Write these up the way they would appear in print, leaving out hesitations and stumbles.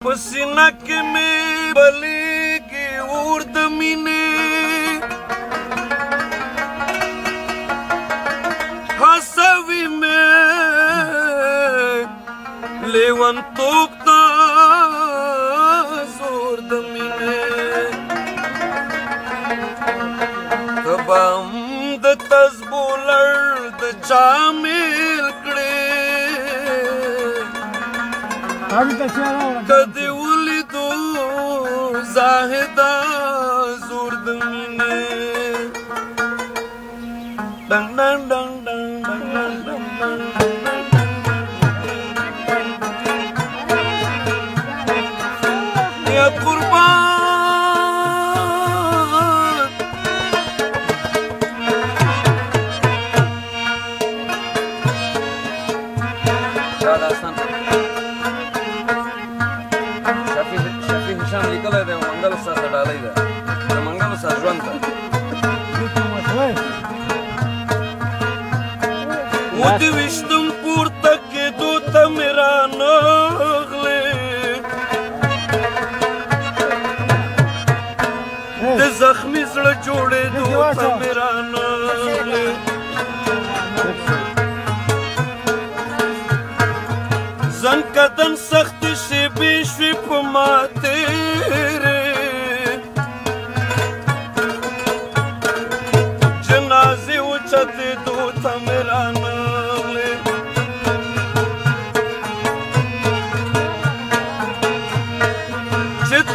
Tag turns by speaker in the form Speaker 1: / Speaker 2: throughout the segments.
Speaker 1: पसीना के में बली की उर्द मीने हसवी में लेवन तोकता जोर दमीने तबाम द तजबोलर द चामिल कड़े कदे उली दो जाहिदा जोर दमीने डंग डंग डंग डंग डंग डंग डंग या कुर्बान विष्णु पूर्ता के दूता मेरा नगले जख्मी सड़ जोड़े दूता मेरा नगले जन कदन सख्त से बेशवी पमाते रे जनाजे उचते दूता मेरा नगले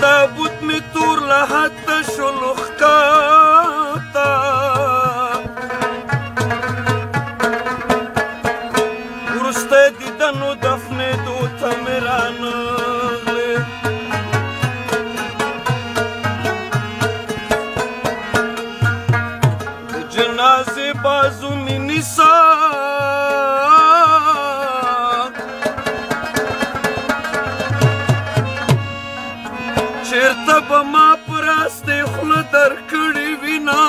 Speaker 1: ताबूत में तूर लहात शुलुख काता उरुस्ते दीदनु दफने दूता मेरा नगले जनाजे बाजू में निसा तब मा परास्ते खुल दर कड़ी बिना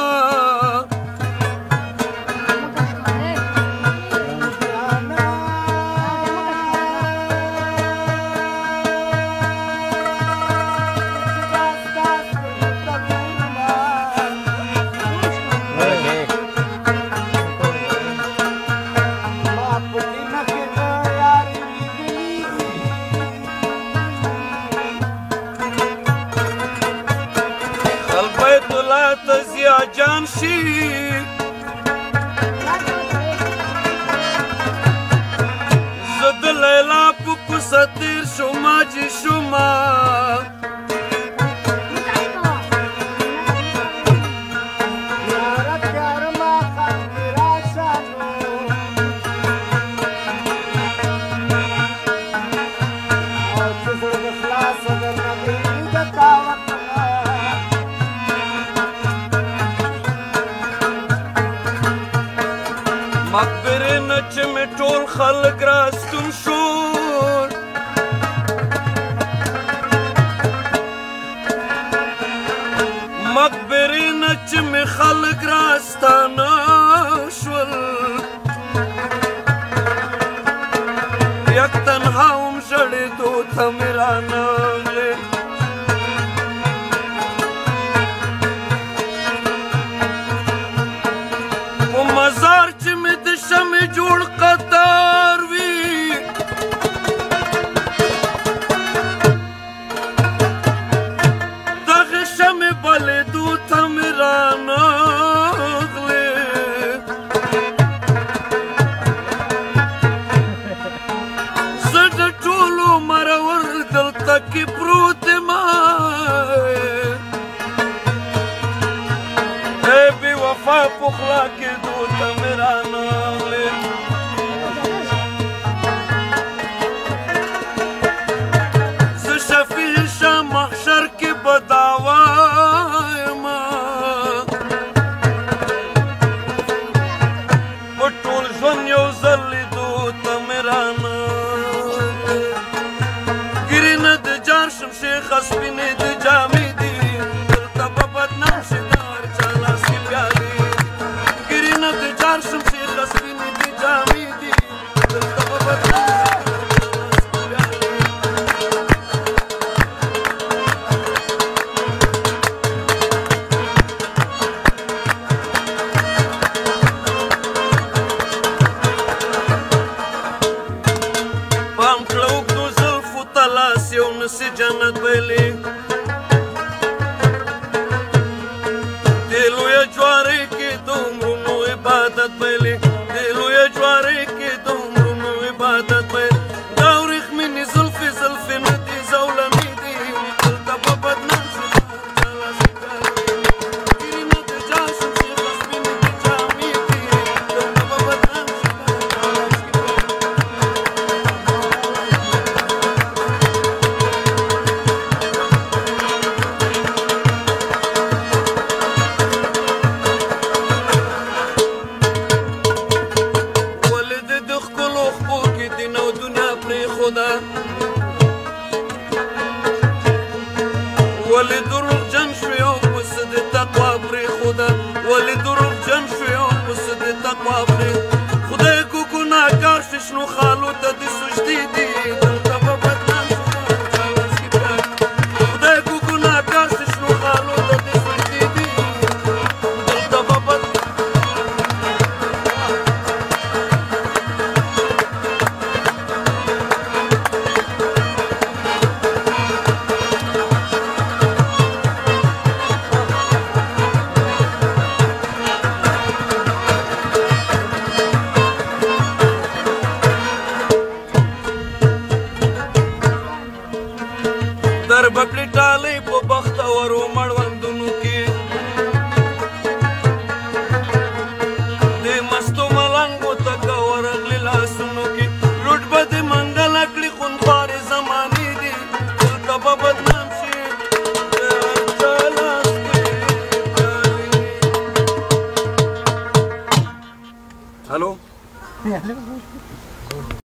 Speaker 1: तजिया जानशी जद लैला पुकु सतीर शुमा जी शुमा मकबरे नच में टोल खल्क रास्तुम शोर मकबरे नच में खल्क रास्ताना शवल यक तन्हा उमशड़े दो था मेरा नगले वो मजार में जोड़ कतार वी दगश में बले दूता मेरा नगले सड टोलो मरवर दल तक प्रूत माए बेवफा पुखला के दूता मेरा नगले महशर के बदावा टोल जन जली दूता मेरा गिरिनद जार शेख हसबिने जामी दी तब बदनाम शिदार चला सी प्याली गिरिनद जार शेख हसबिने जामी दी तब बदनाम لاس یو نسی جنت ویلی دی لویه جواری کې د عمرونو عبادت ویلی دی لویه جواری کې د عمرونو عبادت ویلی دا ورېښمینې زلفې زلفې نه دي زولمې دي دلته به بدنام شي ګیرینه د جال شم شیخه سپینې د جامې دي دلته به بدنام شي ولی دروغجن شوی او پس د تقوا پرېښوده ولی دروغجن شوی او پس د تقوا پرېښوده خدای کو ګناهګار شي شنو خالو ته د سجدې دي دلته به بدنام شي خدای کو ګناهګار شي شنو خالو ته د سجدې دي دلته به در بکړې ټالۍ په بختورو مړوندونو کې د مستو ملنګو تکه ورغلې لاسونو کې لوټ به د منګله کړي خونخوارې زمانې دي دلته به بدنام شي هلو